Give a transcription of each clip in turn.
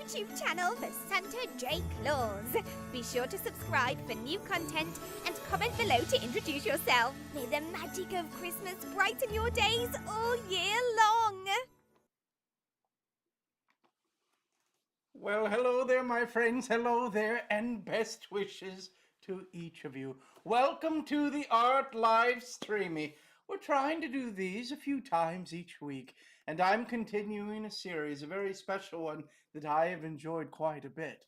YouTube channel for Santa J Claus. Be sure to subscribe for new content and comment below to introduce yourself. May the magic of Christmas brighten your days all year long. Well, hello there, my friends. Hello there, and best wishes to each of you. Welcome to the Art Livestreamy. We're trying to do these a few times each week, and I'm continuing a series, a very special one that I have enjoyed quite a bit,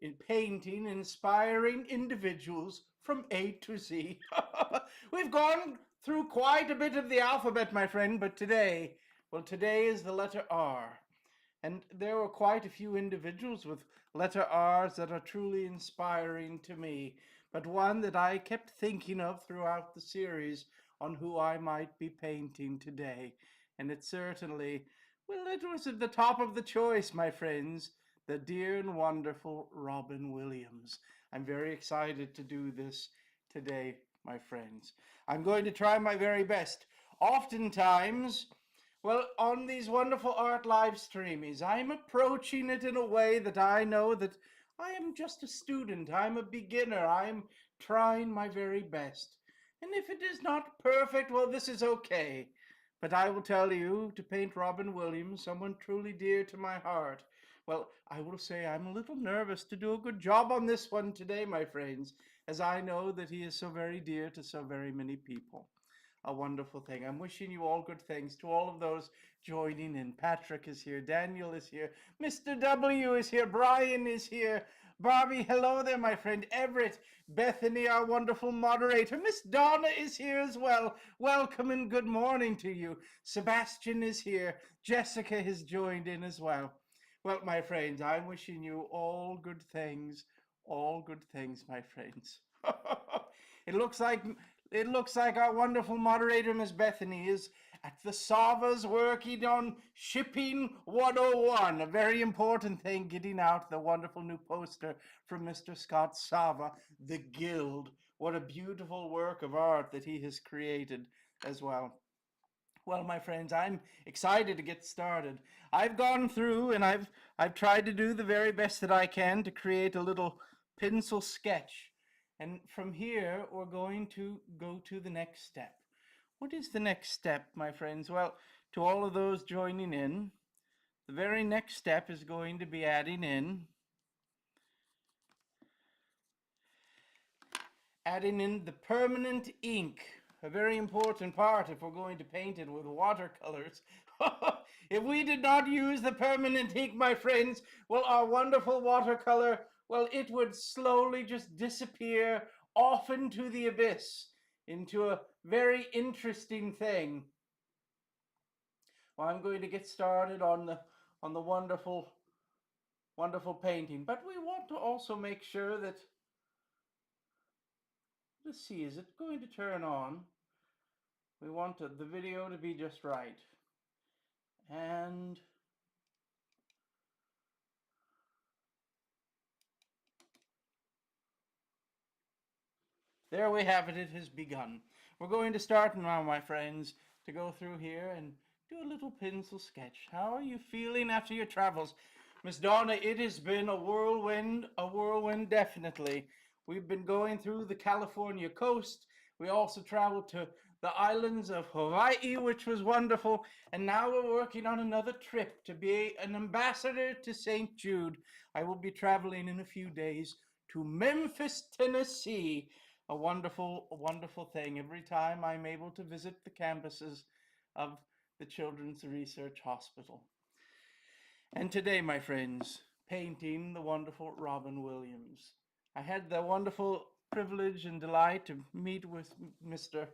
in painting inspiring individuals from A to Z. We've gone through quite a bit of the alphabet, my friend, but today is the letter R. And there were quite a few individuals with letter R's that are truly inspiring to me. But one that I kept thinking of throughout the series on who I might be painting today. And it certainly, well, it was at the top of the choice, my friends, the dear and wonderful Robin Williams. I'm very excited to do this today, my friends. I'm going to try my very best. Oftentimes, well, on these wonderful art live streamings, I'm approaching it in a way that I know that I am just a student. I'm a beginner. I'm trying my very best. And if it is not perfect, well, this is okay. But I will tell you, to paint Robin Williams, someone truly dear to my heart, well, I will say I'm a little nervous to do a good job on this one today, my friends, as I know that he is so very dear to so very many people. A wonderful thing. I'm wishing you all good things to all of those joining in. Patrick is here, Daniel is here, Mr. W is here, Brian is here, Barbie, hello there, my friend, Everett, Bethany, our wonderful moderator, Miss Donna is here as well. Welcome and good morning to you. Sebastian is here, Jessica has joined in as well. Well, my friends, I'm wishing you all good things, my friends. It looks like our wonderful moderator, Miss Bethany, is at the Savas working on Shipping 101. A very important thing, getting out the wonderful new poster from Mr. Scott Sava, The Guild. What a beautiful work of art that he has created as well. Well, my friends, I'm excited to get started. I've gone through and I've tried to do the very best that I can to create a little pencil sketch. And from here, we're going to go to the next step. What is the next step, my friends? Well, to all of those joining in, the very next step is going to be adding in the permanent ink. A very important part if we're going to paint it with watercolors. If we did not use the permanent ink, my friends, well, our wonderful watercolor, well, it would slowly just disappear off into the abyss, into a very interesting thing. Well, I'm going to get started on the wonderful painting, but we want to also make sure that, let's see, is it going to turn on? We want the video to be just right. And there we have it. It has begun. We're going to start now, my friends, to go through here and do a little pencil sketch. How are you feeling after your travels? Miss Donna, it has been a whirlwind definitely. We've been going through the California coast. We also traveled to the islands of Hawaii, which was wonderful. And now we're working on another trip to be an ambassador to St. Jude. I will be traveling in a few days to Memphis, Tennessee. A wonderful thing. Every time I'm able to visit the campuses of the Children's Research Hospital. And today, my friends, painting the wonderful Robin Williams. I had the wonderful privilege and delight to meet with Mr.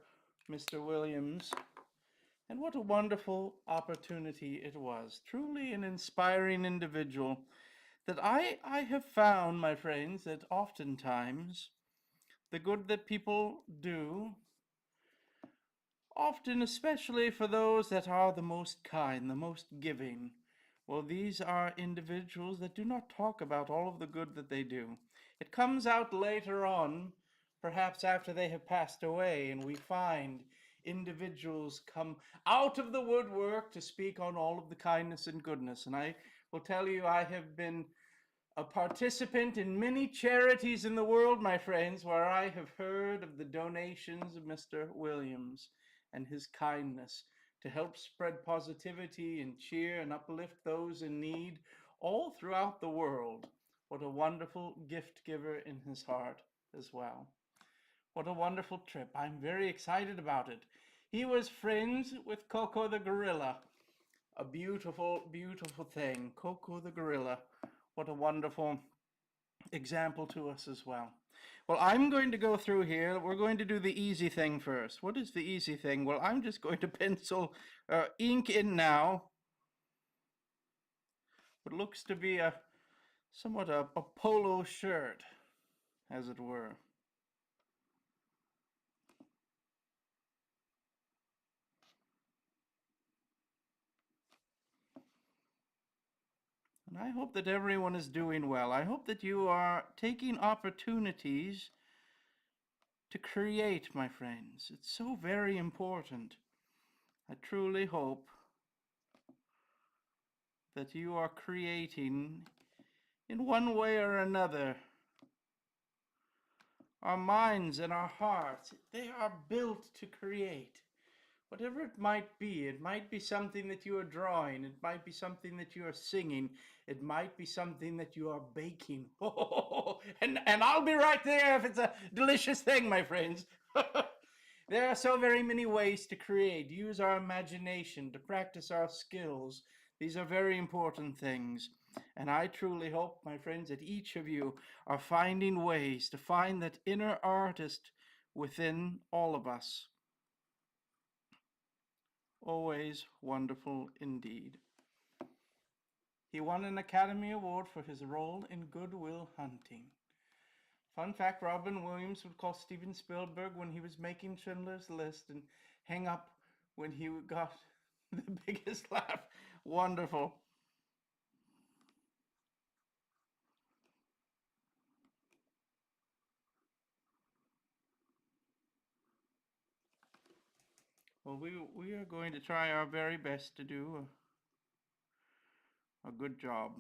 Williams. And what a wonderful opportunity it was. Truly an inspiring individual that I have found, my friends, that oftentimes the good that people do, often especially for those that are the most kind, the most giving, well, these are individuals that do not talk about all of the good that they do. It comes out later on, perhaps after they have passed away, and we find individuals come out of the woodwork to speak on all of the kindness and goodness. And I will tell you, I have been a participant in many charities in the world, my friends, where I have heard of the donations of Mr. Williams and his kindness to help spread positivity and cheer and uplift those in need all throughout the world. What a wonderful gift giver in his heart as well. What a wonderful trip. I'm very excited about it. He was friends with Coco the gorilla. A beautiful, beautiful thing. Coco the gorilla. What a wonderful example to us as well. Well, I'm going to go through here. We're going to do the easy thing first. What is the easy thing? Well, I'm just going to pencil ink in now. What looks to be somewhat a polo shirt, as it were. And I hope that everyone is doing well. I hope that you are taking opportunities to create, my friends. It's so very important. I truly hope that you are creating in one way or another. Our minds and our hearts, they are built to create. Whatever it might be something that you are drawing, it might be something that you are singing, it might be something that you are baking. And I'll be right there if it's a delicious thing, my friends. There are so very many ways to create, use our imagination, to practice our skills. These are very important things. And I truly hope, my friends, that each of you are finding ways to find that inner artist within all of us. Always wonderful indeed. He won an Academy Award for his role in Good Will Hunting. Fun fact, Robin Williams would call Steven Spielberg when he was making Schindler's List and hang up when he got the biggest laugh. Wonderful. Well, we are going to try our very best to do a good job.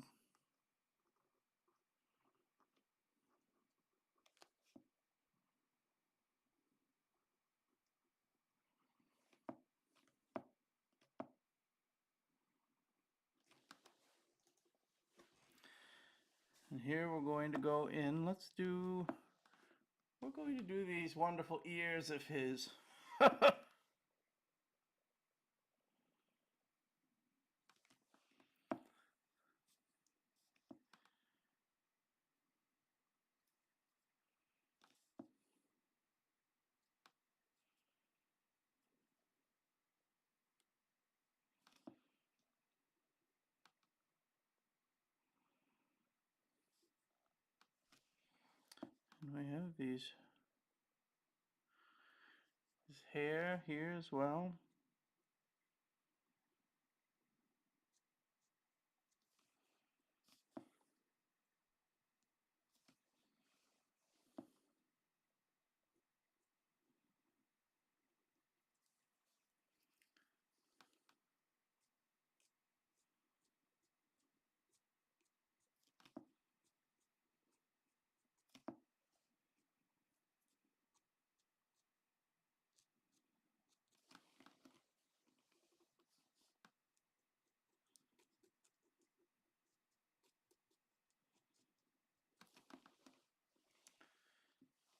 And here we're going to go in. We're going to do these wonderful ears of his. And we have his hair here as well.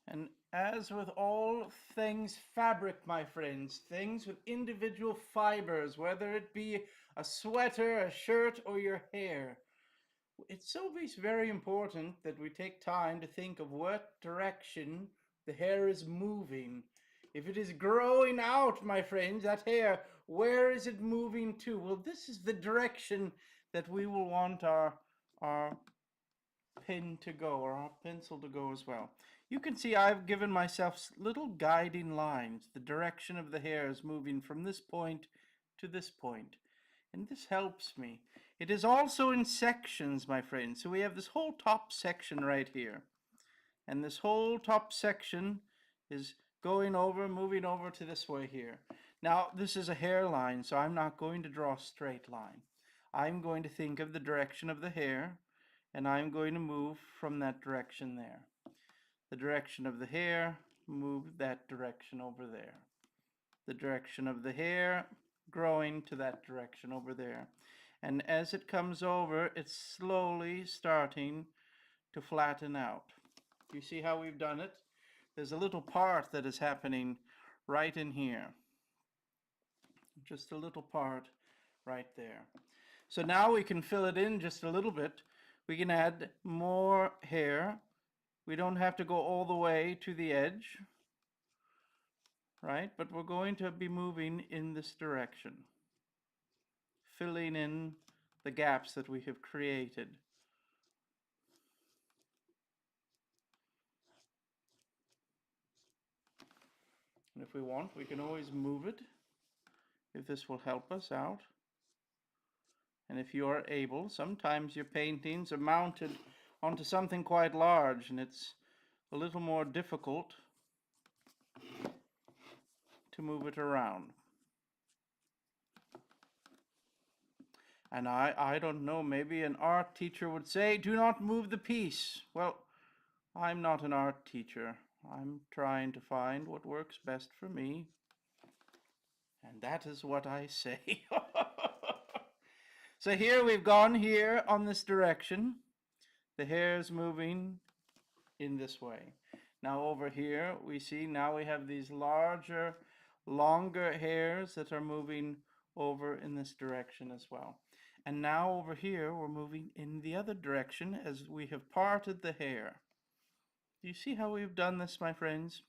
And as with all things fabric, my friends, things with individual fibers, whether it be a sweater, a shirt, or your hair, it's always very important that we take time to think of what direction the hair is moving. If it is growing out, my friends, that hair, where is it moving to? Well, this is the direction that we will want our pen to go, or our pencil to go as well. You can see I've given myself little guiding lines. The direction of the hair is moving from this point to this point. And this helps me. It is also in sections, my friends. So we have this whole top section right here. And this whole top section is going over, moving over to this way here. Now, this is a hairline, so I'm not going to draw a straight line. I'm going to think of the direction of the hair, and I'm going to move from that direction there. The direction of the hair, move that direction over there. The direction of the hair, growing to that direction over there. And as it comes over, it's slowly starting to flatten out. You see how we've done it? There's a little part that is happening right in here. Just a little part right there. So now we can fill it in just a little bit. We can add more hair. We don't have to go all the way to the edge, right? But we're going to be moving in this direction, filling in the gaps that we have created. And if we want, we can always move it if this will help us out. And if you are able, sometimes your paintings are mounted onto something quite large and it's a little more difficult to move it around. And I don't know, maybe an art teacher would say, do not move the piece. Well, I'm not an art teacher. I'm trying to find what works best for me. And that is what I say. So here we've gone here on this direction. The hair is moving in this way. Now over here we see now we have these larger, longer hairs that are moving over in this direction as well. And now over here we're moving in the other direction as we have parted the hair. Do you see how we've done this, my friends?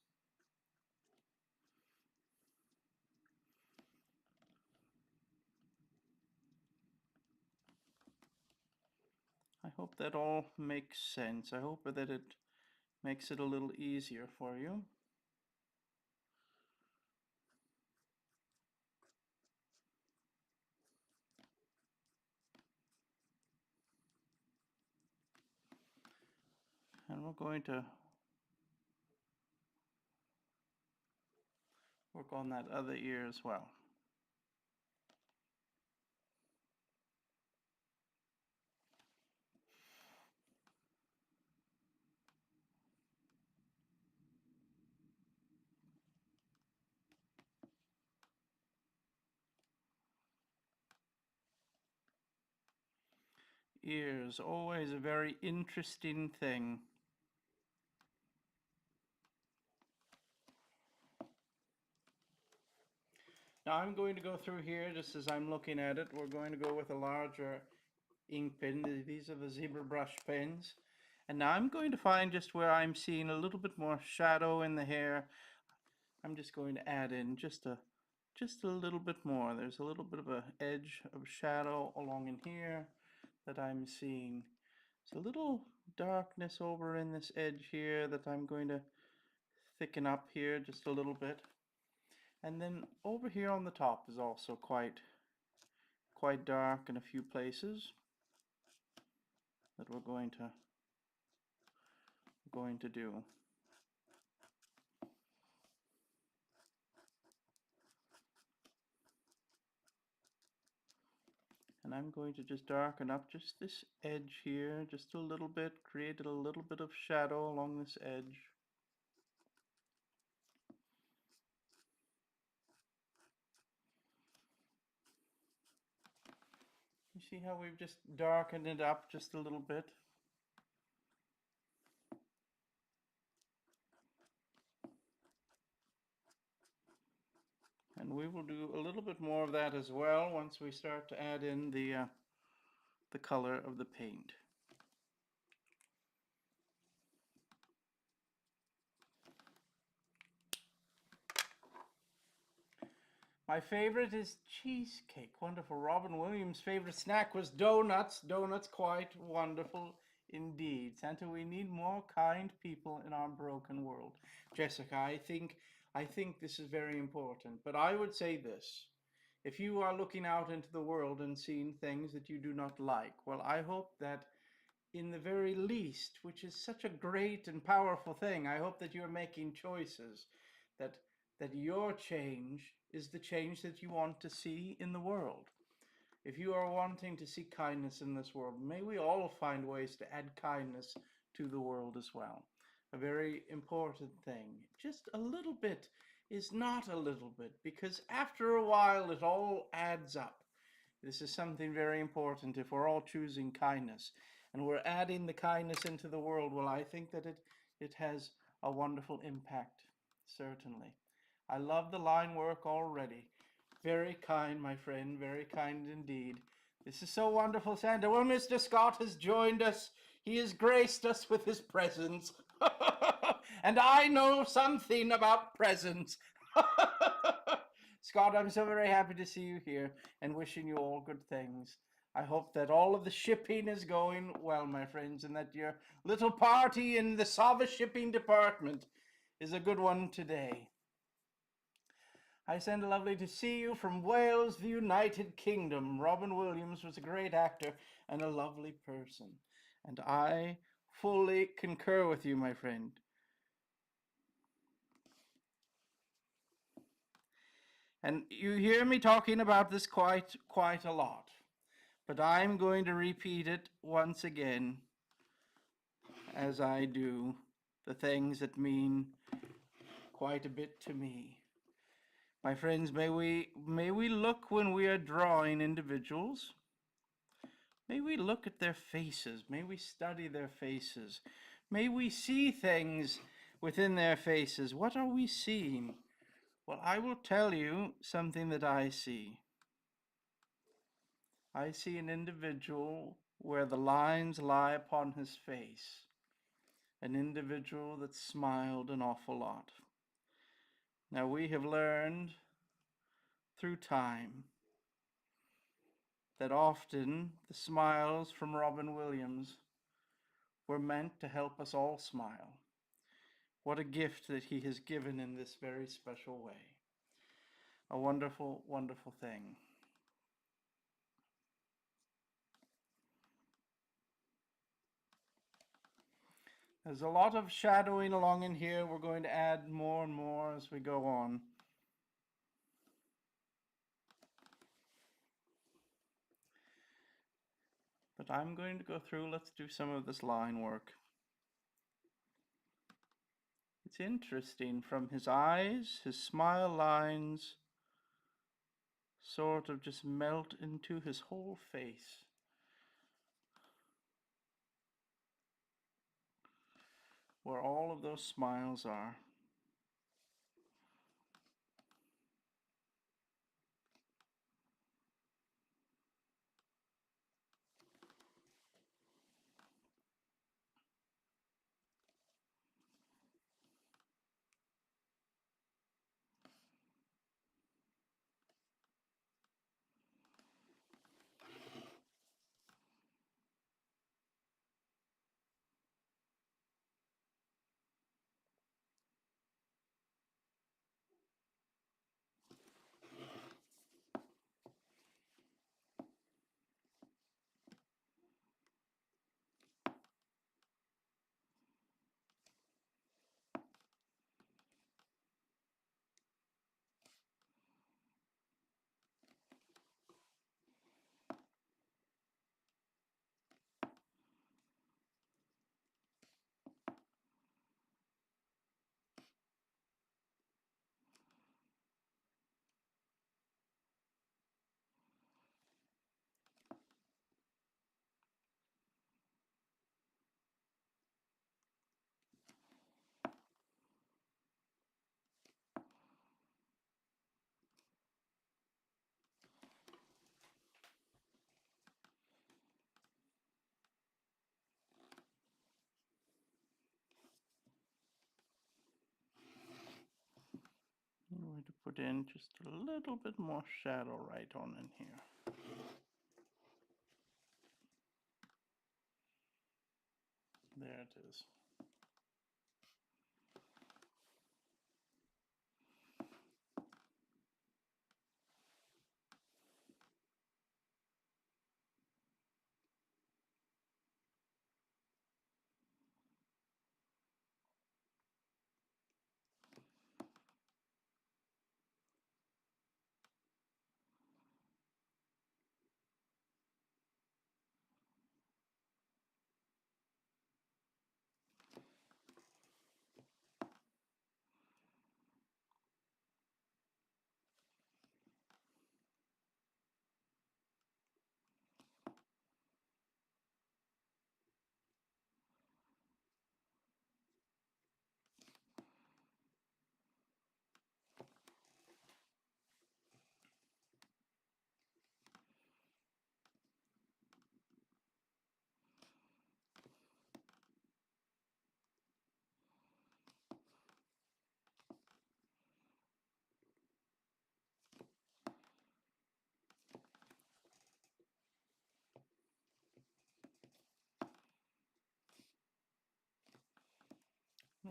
I hope that all makes sense. I hope that it makes it a little easier for you. And we're going to work on that other ear as well. Ears, always a very interesting thing. Now I'm going to go through here just as I'm looking at it. We're going to go with a larger ink pen. These are the zebra brush pens. And now I'm going to find just where I'm seeing a little bit more shadow in the hair. I'm just going to add in just a little bit more. There's a little bit of an edge of shadow along in here that I'm seeing. It's a little darkness over in this edge here that I'm going to thicken up here just a little bit. And then over here on the top is also quite dark in a few places that we're going to do. And I'm going to just darken up just this edge here just a little bit, create a little bit of shadow along this edge. You see how we've just darkened it up just a little bit? And we will do a little bit more of that as well once we start to add in the color of the paint. My favorite is cheesecake. Wonderful. Robin Williams' favorite snack was donuts. Donuts, quite wonderful indeed. Santa, we need more kind people in our broken world. Jessica, I think this is very important. But I would say this. If you are looking out into the world and seeing things that you do not like, well, I hope that in the very least, which is such a great and powerful thing, I hope that you're making choices, that your change is the change that you want to see in the world. if you are wanting to see kindness in this world, may we all find ways to add kindness to the world as well. A very important thing. Just a little bit is not a little bit, because after a while it all adds up. This is something very important. If we're all choosing kindness and we're adding the kindness into the world, well, I think that it has a wonderful impact, certainly. I love the line work already. Very kind, my friend, very kind indeed. This is so wonderful, Santa. Well, Mr. Scott has joined us. He has graced us with his presence. And I know something about presents. Scott, I'm so very happy to see you here and wishing you all good things. I hope that all of the shipping is going well, my friends, and that your little party in the Sava shipping department is a good one today. I send a lovely to see you from Wales, the United Kingdom. Robin Williams was a great actor and a lovely person. And I fully concur with you, my friend. And you hear me talking about this quite a lot. But I'm going to repeat it once again, as I do the things that mean quite a bit to me. My friends, may we look when we are drawing individuals. May we look at their faces. May we study their faces. May we see things within their faces. What are we seeing? Well, I will tell you something that I see. I see an individual where the lines lie upon his face. An individual that smiled an awful lot. Now, we have learned through time that often the smiles from Robin Williams were meant to help us all smile. What a gift that he has given in this very special way. A wonderful, wonderful thing. There's a lot of shadowing along in here. We're going to add more and more as we go on. But I'm going to go through, let's do some of this line work. It's interesting, from his eyes, his smile lines sort of just melt into his whole face. Where all of those smiles are. I'm going to put in just a little bit more shadow right on in here. There it is.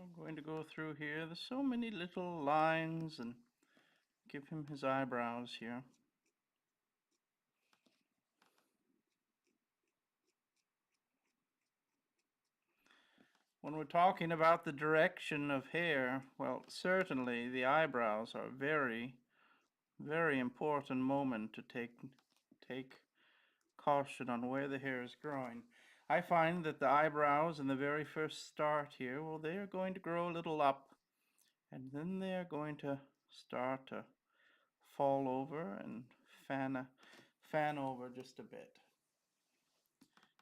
I'm going to go through here. There's so many little lines and give him his eyebrows here. When we're talking about the direction of hair, well, certainly the eyebrows are a very, very important moment to take caution on where the hair is growing. I find that the eyebrows in the very first start here, well, they are going to grow a little up, and then they are going to start to fall over and fan over just a bit.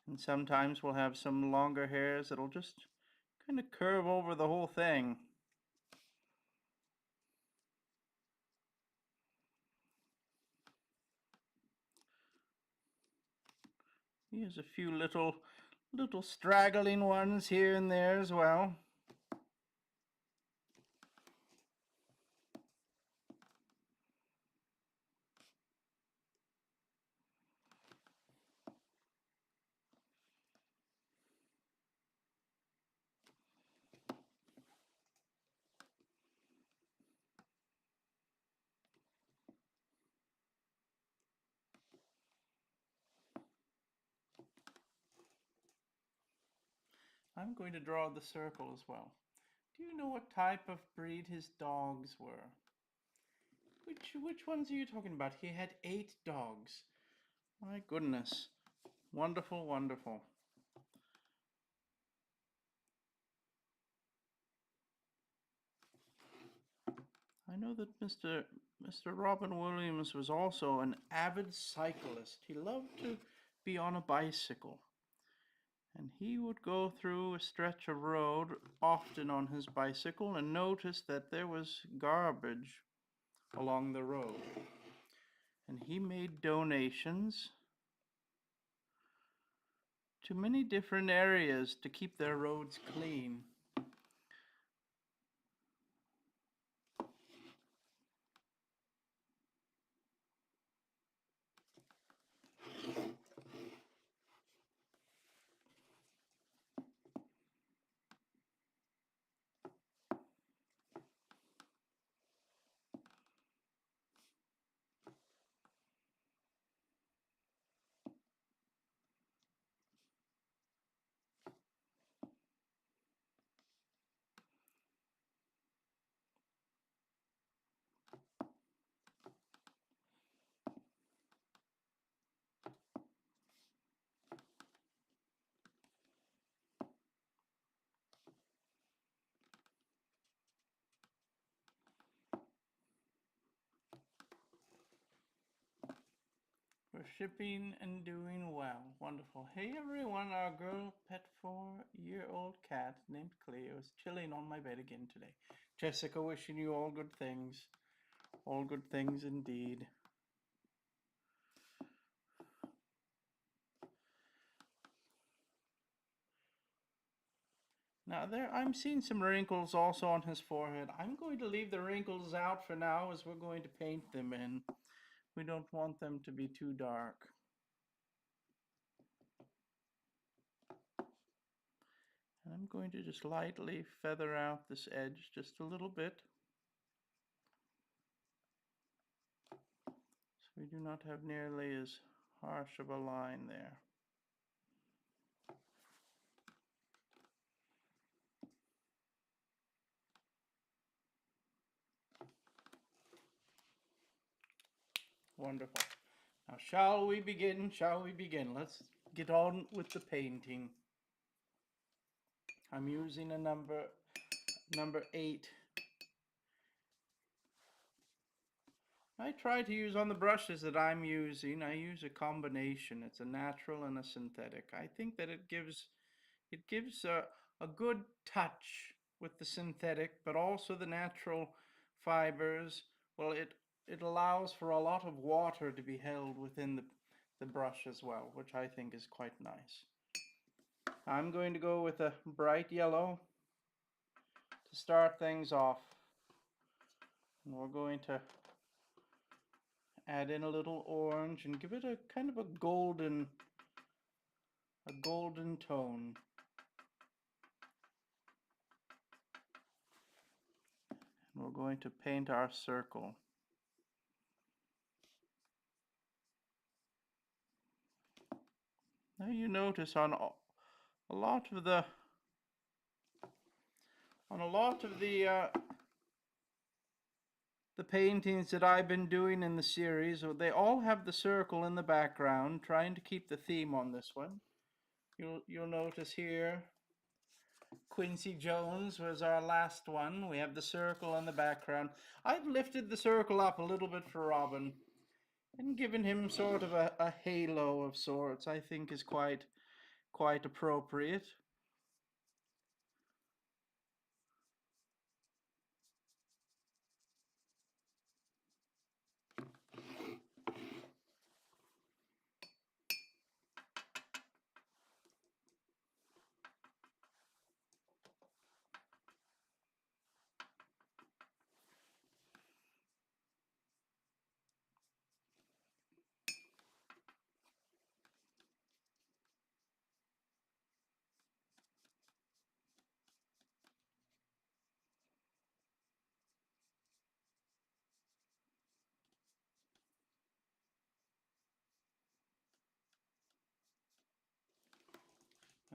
And sometimes we'll have some longer hairs that'll just kind of curve over the whole thing. Here's a few little straggling ones here and there as well. I'm going to draw the circle as well. Do you know what type of breed his dogs were? Which ones are you talking about? He had 8 dogs. My goodness. Wonderful, wonderful. I know that Mr. Robin Williams was also an avid cyclist. He loved to be on a bicycle. And he would go through a stretch of road often on his bicycle and notice that there was garbage along the road. And he made donations to many different areas to keep their roads clean. We're shipping and doing well. Wonderful. Hey everyone, our girl pet 4-year-old cat named Cleo is chilling on my bed again today. Jessica, wishing you all good things. All good things indeed. Now I'm seeing some wrinkles also on his forehead. I'm going to leave the wrinkles out for now as we're going to paint them in. We don't want them to be too dark. And I'm going to just lightly feather out this edge just a little bit, so we do not have nearly as harsh of a line there. Wonderful. Now shall we begin? Shall we begin? Let's get on with the painting. I'm using a number 8. I try to use on the brushes that I'm using, I use a combination. It's a natural and a synthetic. I think that it gives a good touch with the synthetic, but also the natural fibers. Well, it allows for a lot of water to be held within the brush as well, which I think is quite nice. I'm going to go with a bright yellow to start things off. And we're going to add in a little orange and give it a kind of a golden tone. And we're going to paint our circle. Now you notice on a lot of the the paintings that I've been doing in the series, they all have the circle in the background, trying to keep the theme on this one. You'll notice here, Quincy Jones was our last one. We have the circle in the background. I've lifted the circle up a little bit for Robin and given him sort of a halo of sorts. I think is quite appropriate.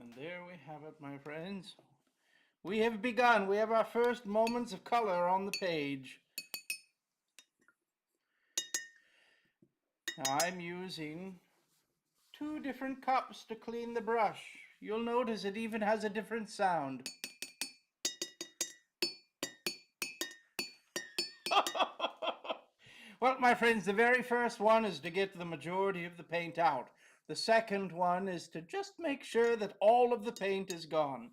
And there we have it, my friends. We have begun. We have our first moments of color on the page. Now I'm using 2 different cups to clean the brush. You'll notice it even has a different sound. Well, my friends, the very first one is to get the majority of the paint out. The second one is to just make sure that all of the paint is gone.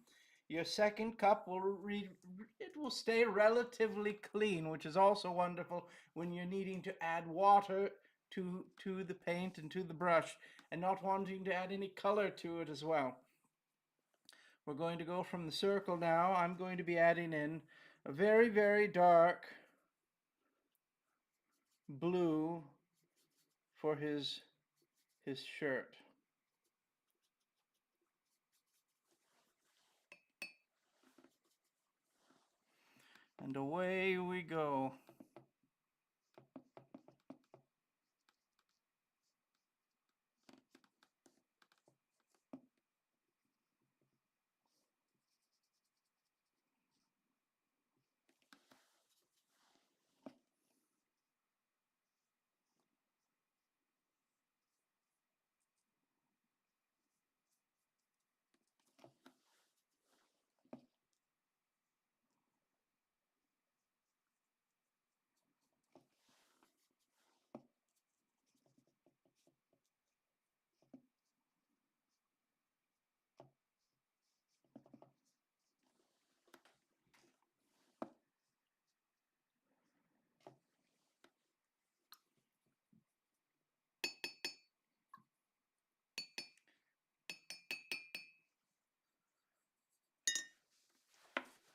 Your second cup will stay relatively clean, which is also wonderful when you're needing to add water to the paint and to the brush and not wanting to add any color to it as well. We're going to go from the circle now. I'm going to be adding in a very, very dark blue for his shirt. And away we go.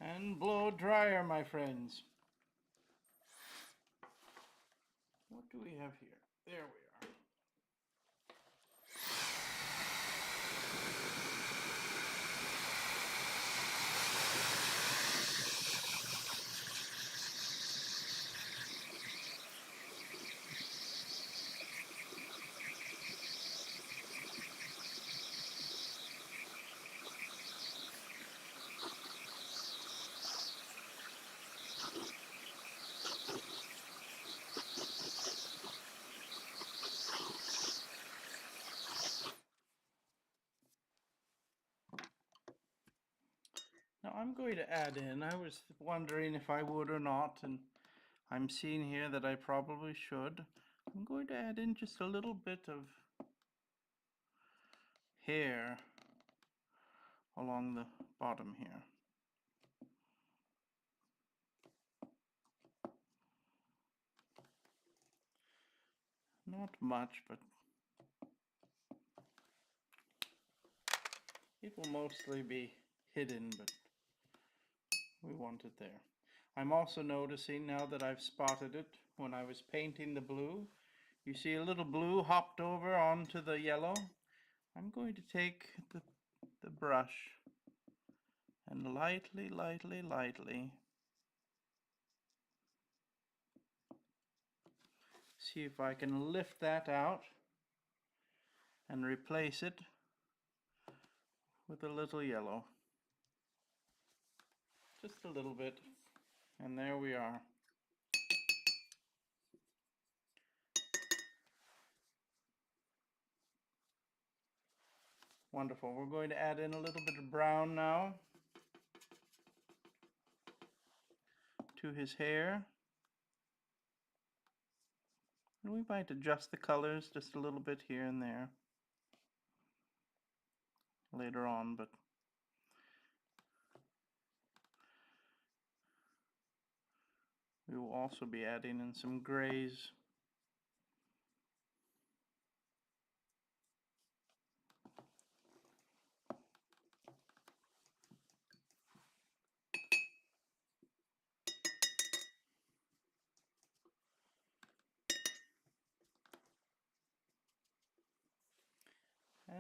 And blow dryer, my friends. What do we have here? There we are. Now I'm going to add in, I was wondering if I would or not, and I'm seeing here that I probably should. I'm going to add in just a little bit of hair along the bottom here. Not much, but it will mostly be hidden, but we want it there. I'm also noticing now that I've spotted it when I was painting the blue. You see a little blue hopped over onto the yellow. I'm going to take the brush and lightly see if I can lift that out and replace it with a little yellow. Just a little bit. And there we are. Wonderful. We're going to add in a little bit of brown now to his hair. And we might adjust the colors just a little bit here and there later on, but we will also be adding in some grays.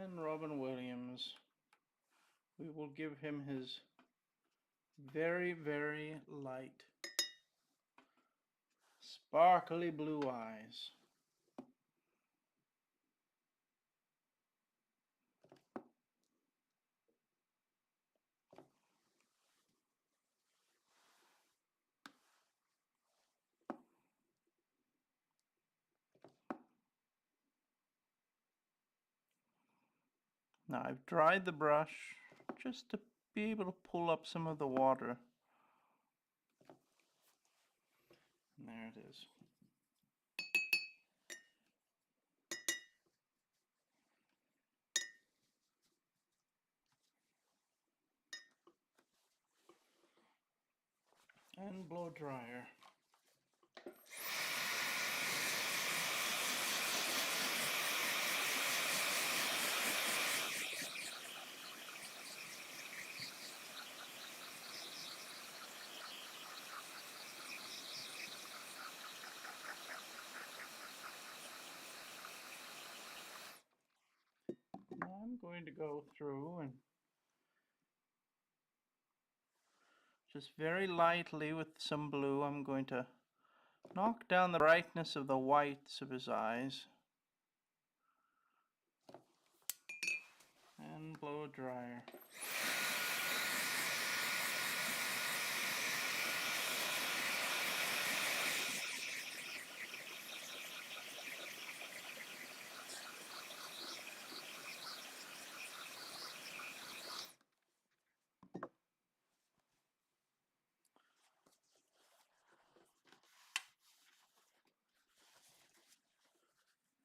And Robin Williams, we will give him his very, very light, sparkly blue eyes. Now I've dried the brush just to be able to pull up some of the water. And there it is. And blow dryer. Now I'm going to go through and just very lightly with some blue, I'm going to knock down the brightness of the whites of his eyes and blow dryer.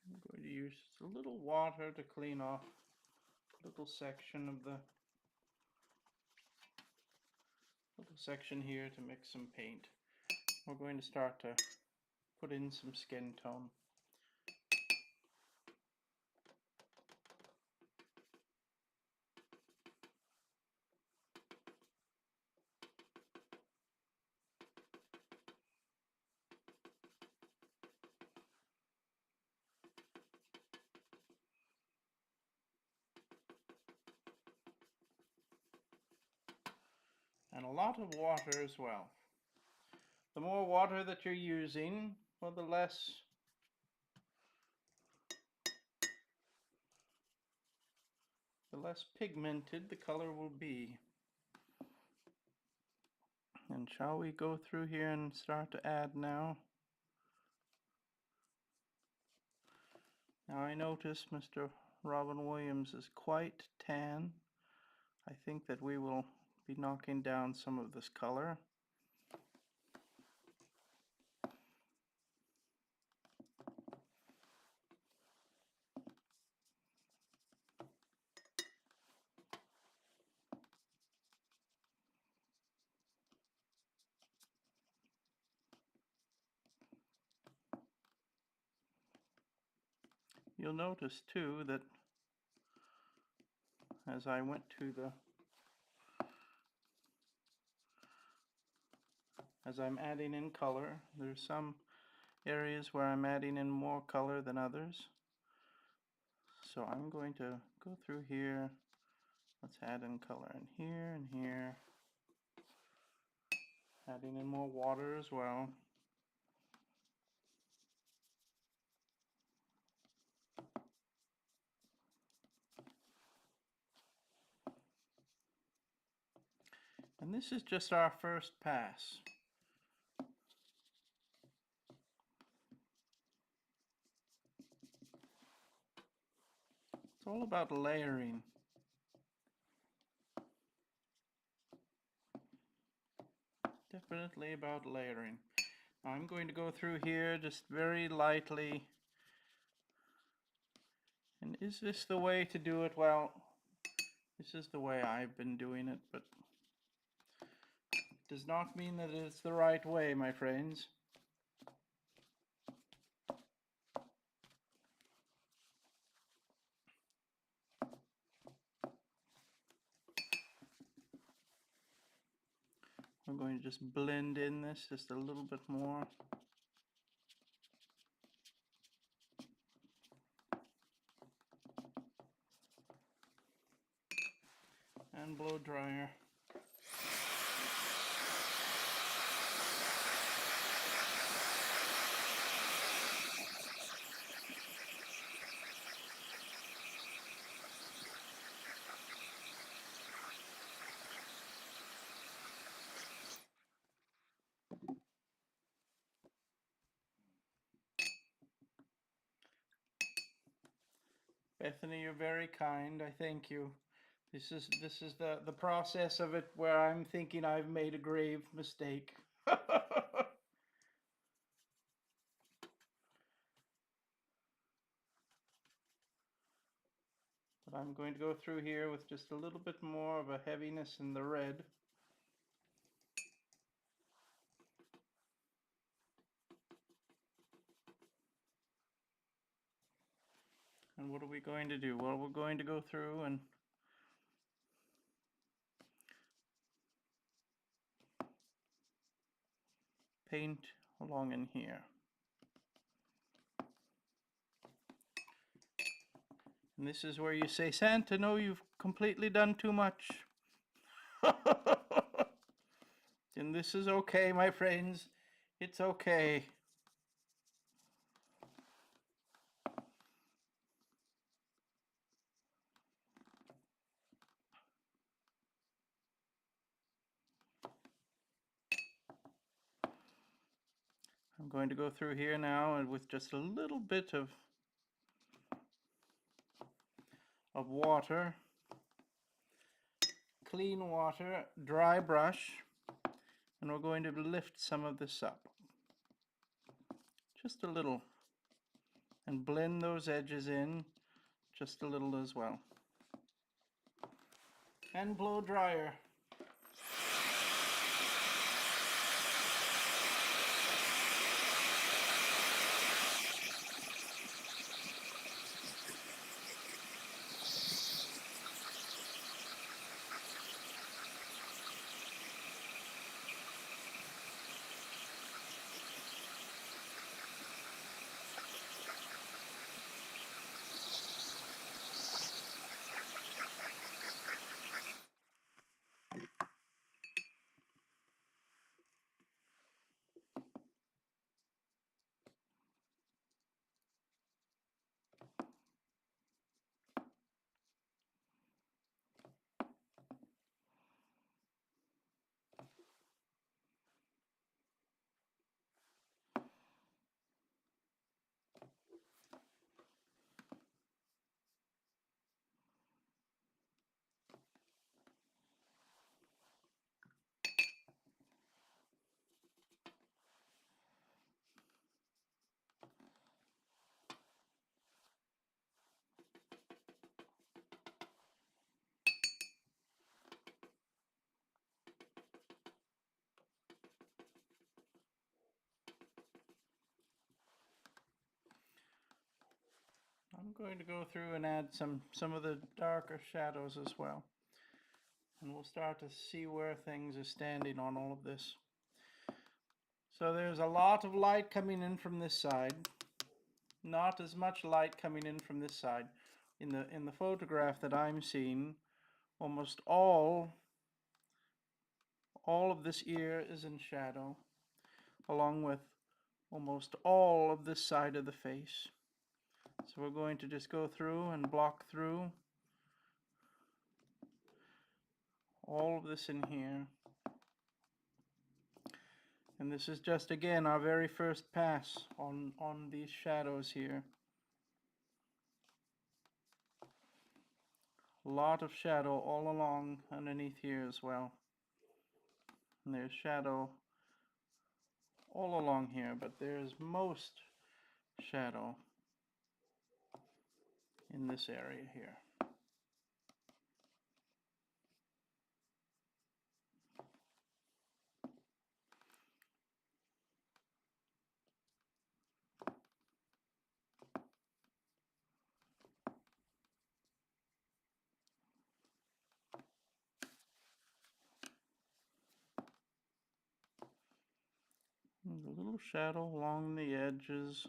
I'm going to use a little water to clean off a little section of the little section here to mix some paint. We're going to start to put in some skin tone. And a lot of water as well. The more water that you're using, well, the less pigmented the color will be. And shall we go through here and start to add now? Now I notice Mr. Robin Williams is quite tan. I think that we will be knocking down some of this color. You'll notice too that as I went to as I'm adding in color, there's some areas where I'm adding in more color than others. So I'm going to go through here. Let's add in color in here and here. Adding in more water as well. this is just our first pass. It's all about layering. Definitely about layering. I'm going to go through here just very lightly. And is this the way to do it? Well, this is the way I've been doing it, but it does not mean that it's the right way, my friends. I'm going to just blend in this just a little bit more. And blow dryer. Bethany, you're very kind. I thank you. This is the process of it where I'm thinking I've made a grave mistake. But I'm going to go through here with just a little bit more of a heaviness in the red. And what are we going to do? Well, we're going to go through and paint along in here. And this is where you say, Santa, no, you've completely done too much. And this is okay, my friends. It's okay. I'm going to go through here now and with just a little bit of water, clean water, dry brush, and we're going to lift some of this up. Just a little. And blend those edges in just a little as well. And blow dryer. I'm going to go through and add some of the darker shadows as well. And we'll start to see where things are standing on all of this. So there's a lot of light coming in from this side. Not as much light coming in from this side. In the photograph that I'm seeing, almost all of this ear is in shadow, along with almost all of this side of the face. So we're going to just go through and block through all of this in here. And this is just, again, our very first pass on these shadows here. A lot of shadow all along underneath here as well. And there's shadow all along here, but there's most shadow in this area here. There's a little shadow along the edges,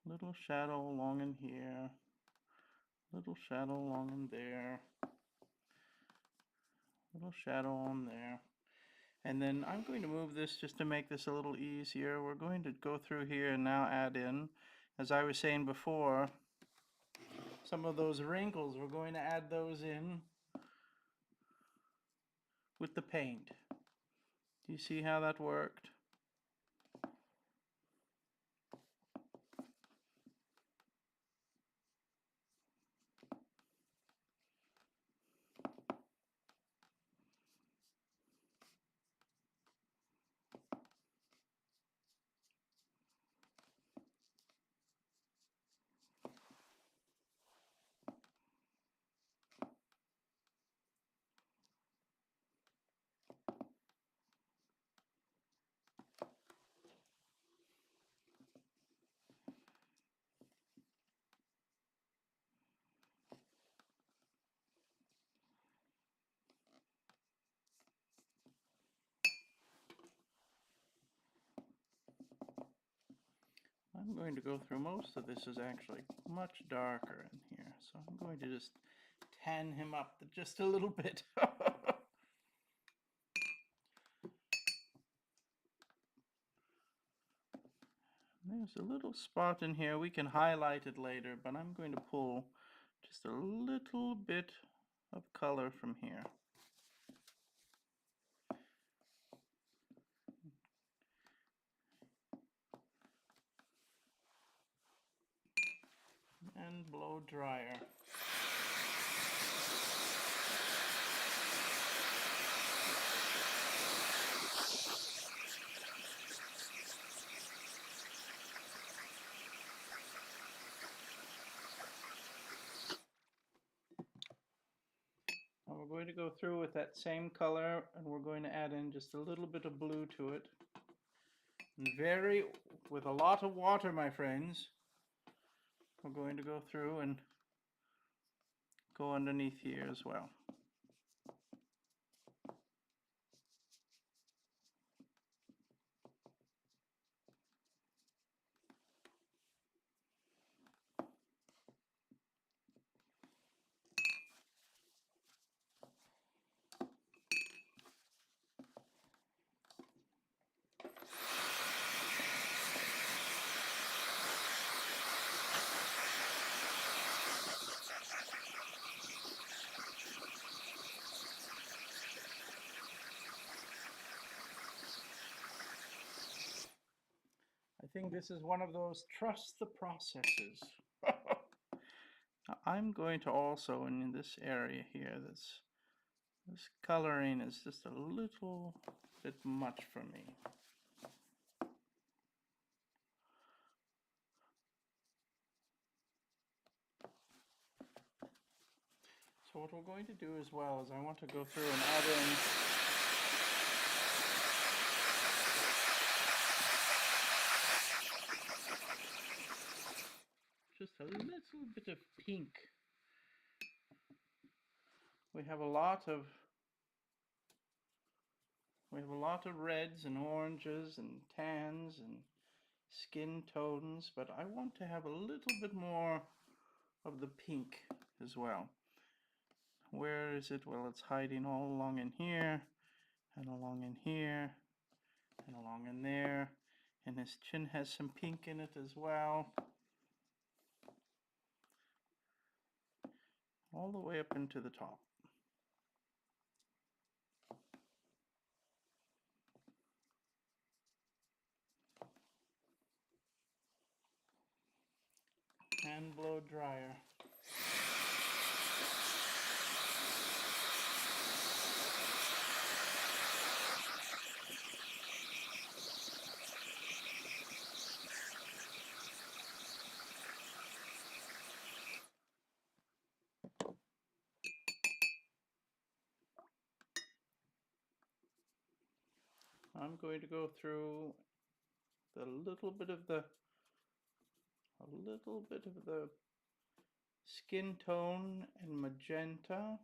little shadow along in here, little shadow along in there, little shadow on there. And then I'm going to move this just to make this a little easier. We're going to go through here and now add in, as I was saying before, some of those wrinkles. We're going to add those in with the paint. Do you see how that worked? I'm going to go through, most of this is actually much darker in here, so I'm going to just tan him up just a little bit. There's a little spot in here. We can highlight it later, but I'm going to pull just a little bit of color from here. And blow dryer. And we're going to go through with that same color, and we're going to add in just a little bit of blue to it. And with a lot of water, my friends, we're going to go through and go underneath here as well. I think this is one of those trust the processes. I'm going to also, in this area here, this coloring is just a little bit much for me. So what we're going to do as well is I want to go through and add in just a little bit of pink. We have a lot of reds and oranges and tans and skin tones, but I want to have a little bit more of the pink as well. Where is it? Well, it's hiding all along in here, and along in here, and along in there, and his chin has some pink in it as well. All the way up into the top. and blow dryer. I'm going to go through a little bit of the skin tone and magenta.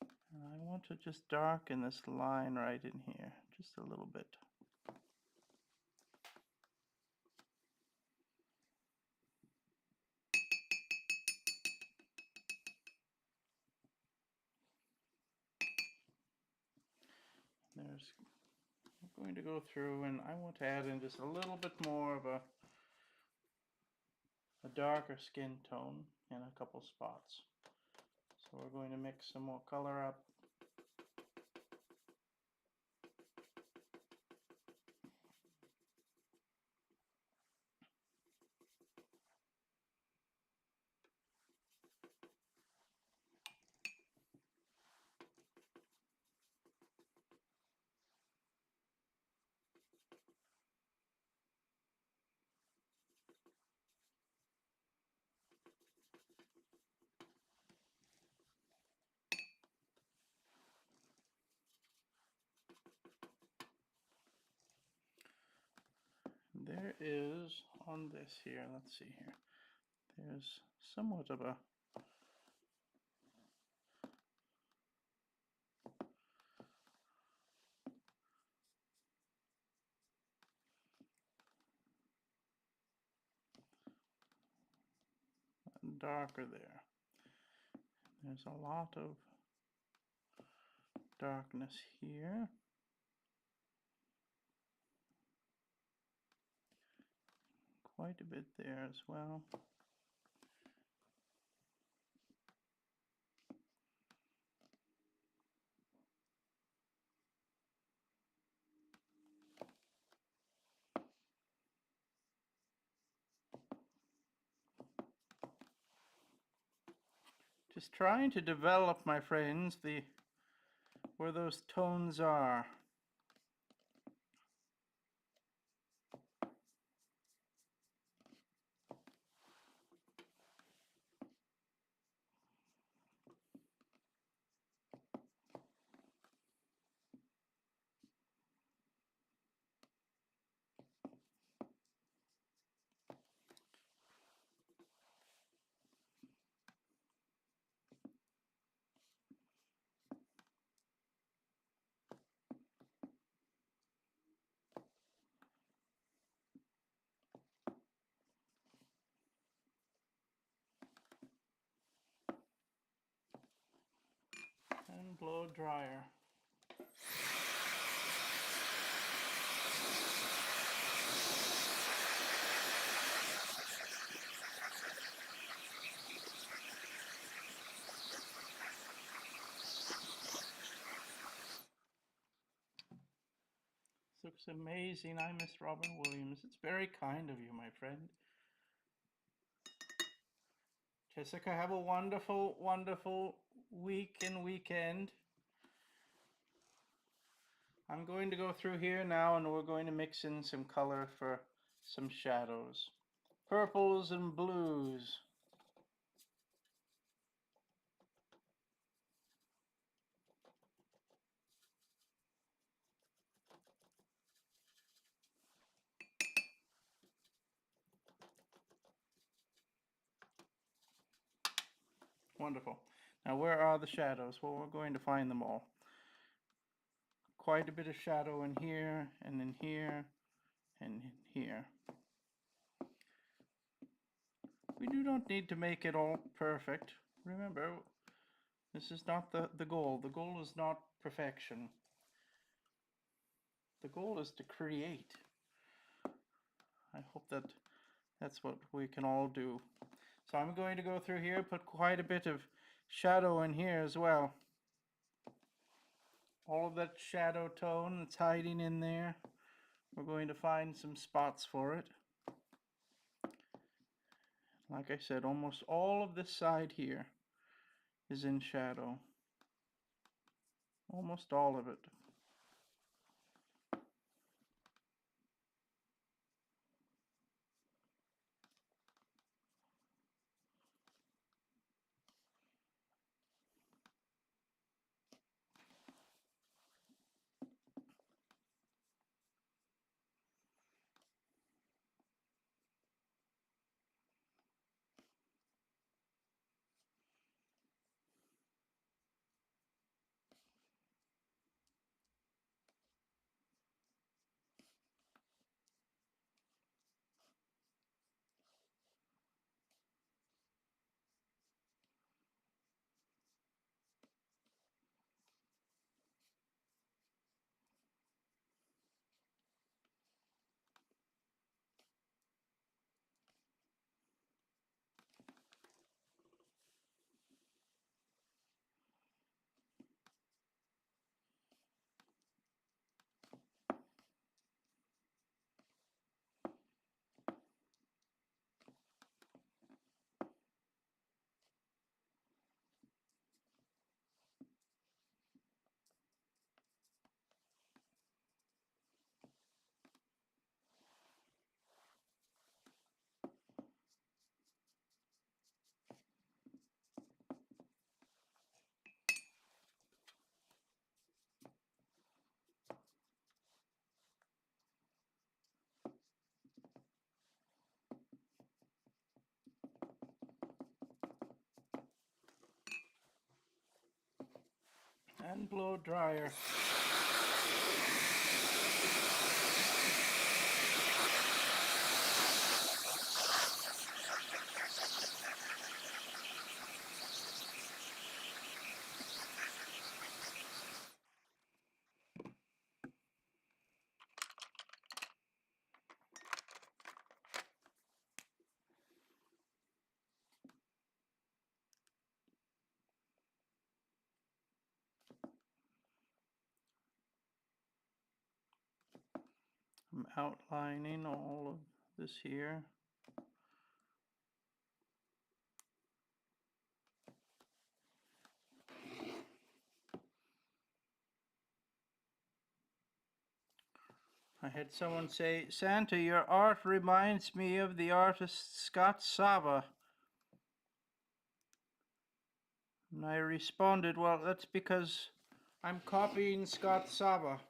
And I want to just darken this line right in here, just a little bit. I'm going to go through and I want to add in just a little bit more of a darker skin tone in a couple spots. So we're going to mix some more color up. There is on this here, let's see here, there's somewhat of a darker there. There's a lot of darkness here. Quite a bit there as well. Just trying to develop, my friends, where those tones are. And blow dryer. This looks amazing. I miss Robin Williams. It's very kind of you, my friend. Jessica, have a wonderful, wonderful week and weekend. I'm going to go through here now and we're going to mix in some color for some shadows. Purples and blues. Wonderful. Now where are the shadows? Well, we're going to find them all. Quite a bit of shadow in here, and in here, and in here. We do not need to make it all perfect. Remember, this is not the goal. The goal is not perfection. The goal is to create. I hope that's what we can all do. So I'm going to go through here, put quite a bit of shadow in here as well. All of that shadow tone that's hiding in there, we're going to find some spots for it. Like I said, almost all of this side here is in shadow. Almost all of it. And blow dryer. I'm outlining all of this here. I had someone say, Santa, your art reminds me of the artist Scott Sava. And I responded, well, that's because I'm copying Scott Sava.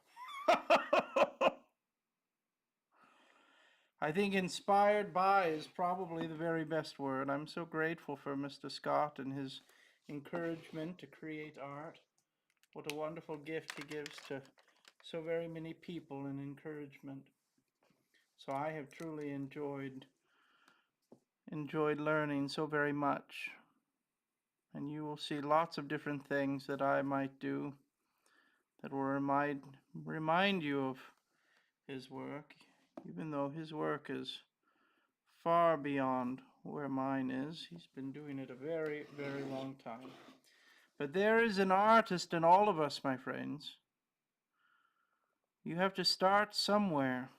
I think inspired by is probably the very best word. I'm so grateful for Mr. Scott and his encouragement to create art. What a wonderful gift he gives to so very many people in encouragement. So I have truly enjoyed learning so very much. And you will see lots of different things that I might do that will remind you of his work, even though his work is far beyond where mine is. He's been doing it a very, very long time. But there is an artist in all of us, my friends. You have to start somewhere.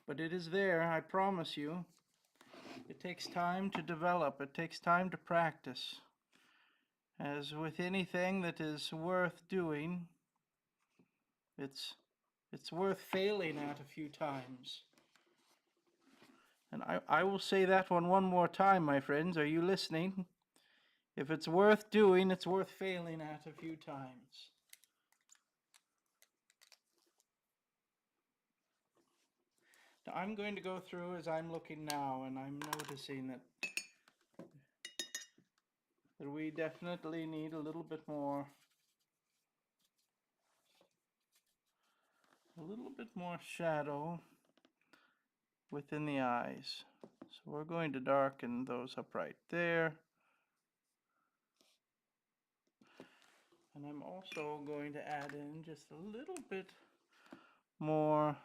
But it is there, I promise you. It takes time to develop. It takes time to practice. As with anything that is worth doing, it's worth failing at a few times. And I will say that one more time, my friends. Are you listening? If it's worth doing, it's worth failing at a few times. Now, I'm going to go through as I'm looking now, and I'm noticing that we definitely need a little bit more shadow within the eyes. So we're going to darken those up right there. And I'm also going to add in just a little bit more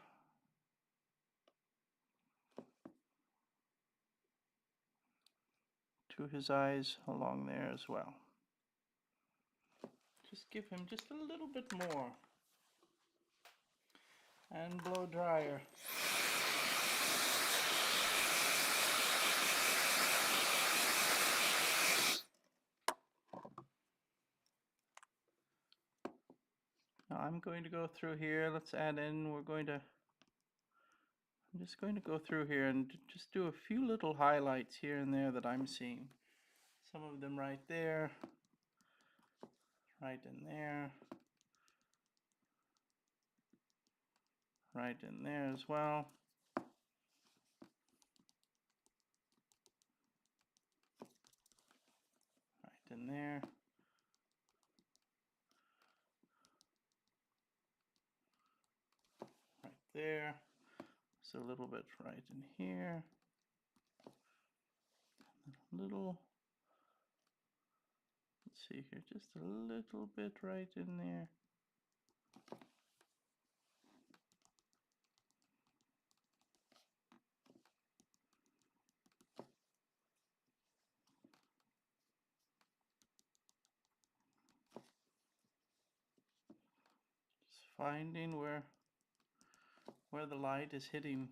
to his eyes along there as well. Just give him just a little bit more. and blow dryer. Now I'm going to go through here. Let's add in, I'm just going to go through here and just do a few little highlights here and there that I'm seeing. Some of them right there, right in there, right in there as well. Right in there. Right there. So a little bit right in here. A little, let's see here, just a little bit right in there. Just finding where the light is hitting.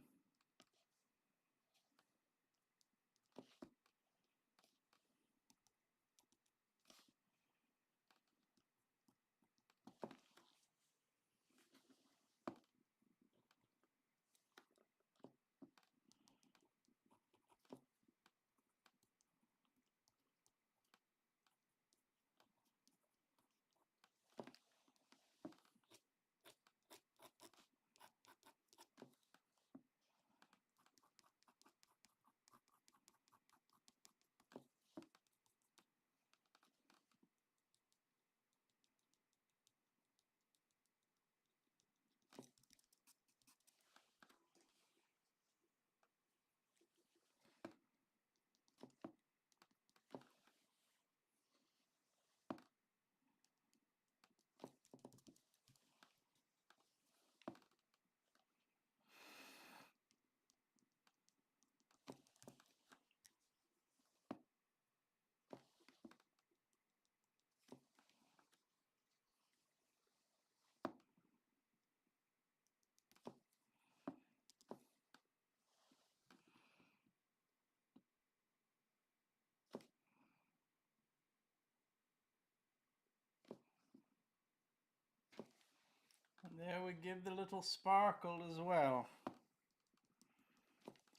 And there we give the little sparkle as well.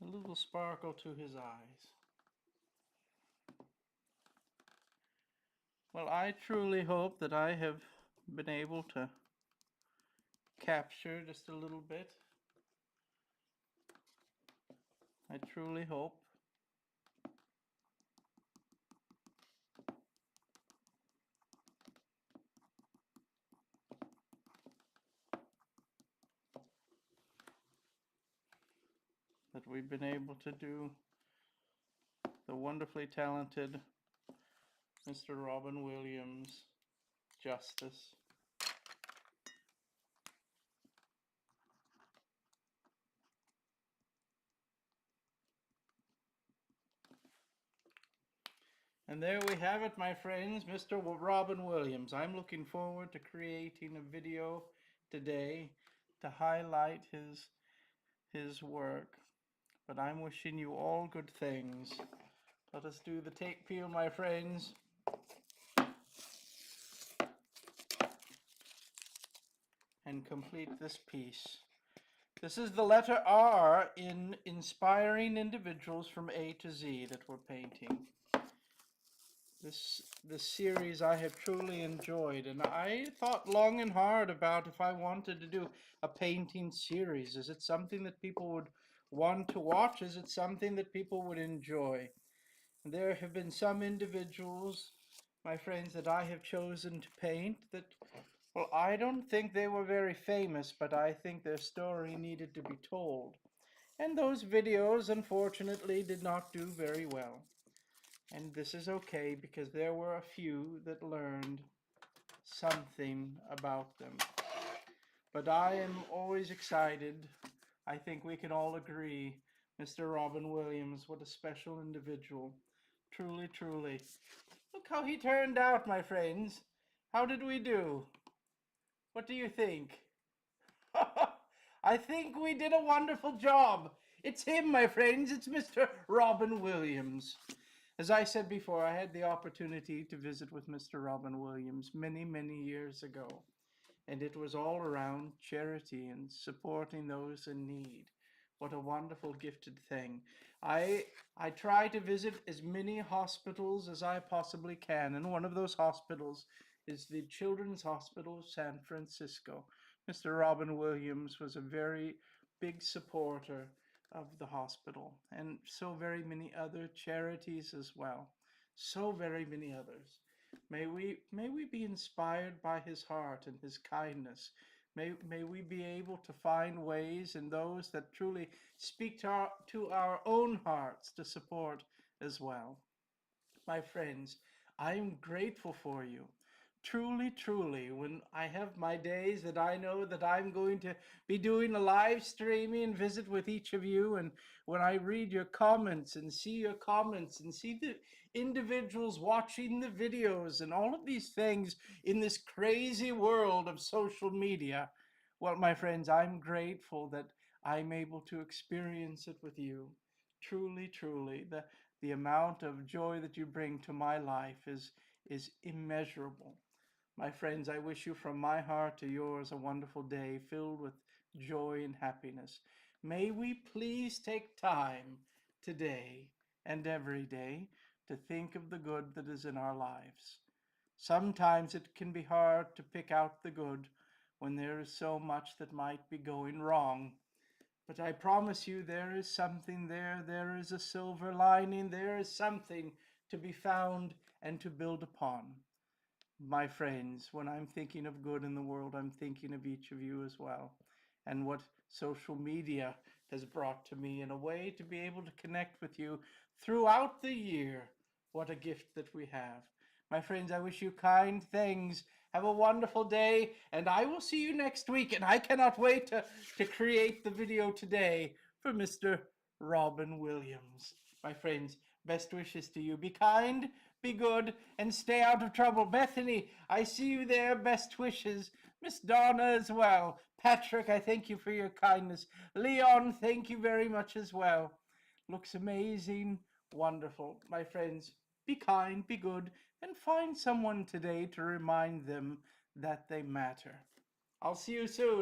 A little sparkle to his eyes. Well, I truly hope that I have been able to capture just a little bit. I truly hope. That we've been able to do the wonderfully talented Mr. Robin Williams justice. And there we have it, my friends, Mr. Robin Williams. I'm looking forward to creating a video today to highlight his work. But I'm wishing you all good things. Let us do the take peel, my friends. And complete this piece. This is the letter R in inspiring individuals from A to Z that we're painting. This series I have truly enjoyed, and I thought long and hard about if I wanted to do a painting series. Is it something that people would want to watch? Is it something that people would enjoy? There have been some individuals, my friends, that I have chosen to paint that, well, I don't think they were very famous, but I think their story needed to be told. And those videos, unfortunately, did not do very well. And this is okay, because there were a few that learned something about them. But I am always excited. I think we can all agree, Mr. Robin Williams, what a special individual. Truly, truly. Look how he turned out, my friends. How did we do? What do you think? I think we did a wonderful job. It's him, my friends. It's Mr. Robin Williams. As I said before, I had the opportunity to visit with Mr. Robin Williams many, many years ago. And it was all around charity and supporting those in need. What a wonderful, gifted thing. I I try to visit as many hospitals as I possibly can, and one of those hospitals is the Children's Hospital of San Francisco. Mr. Robin Williams was a very big supporter of the hospital, and so very many other charities as well. So very many others. May we be inspired by his heart and his kindness. May we be able to find ways in those that truly speak to our own hearts to support as well. My friends, I am grateful for you. Truly, truly, when I have my days that I know that I'm going to be doing a live streaming and visit with each of you, and when I read your comments and see your comments and see the individuals watching the videos and all of these things in this crazy world of social media, well, my friends, I'm grateful that I'm able to experience it with you. Truly, truly, the amount of joy that you bring to my life is immeasurable. My friends, I wish you from my heart to yours a wonderful day filled with joy and happiness. May we please take time today and every day to think of the good that is in our lives. Sometimes it can be hard to pick out the good when there is so much that might be going wrong. But I promise you, there is something there. There is a silver lining. There is something to be found and to build upon. My friends, when I'm thinking of good in the world, I'm thinking of each of you as well, and what social media has brought to me in a way to be able to connect with you throughout the year. What a gift that we have. My friends, I wish you kind things. Have a wonderful day, and I will see you next week. And I cannot wait to create the video today for Mr. Robin Williams. My friends, best wishes to you. Be kind, be good, and stay out of trouble. Bethany, I see you there. Best wishes. Miss Donna as well. Patrick, I thank you for your kindness. Leon, thank you very much as well. Looks amazing. Wonderful. My friends, be kind, be good, and find someone today to remind them that they matter. I'll see you soon.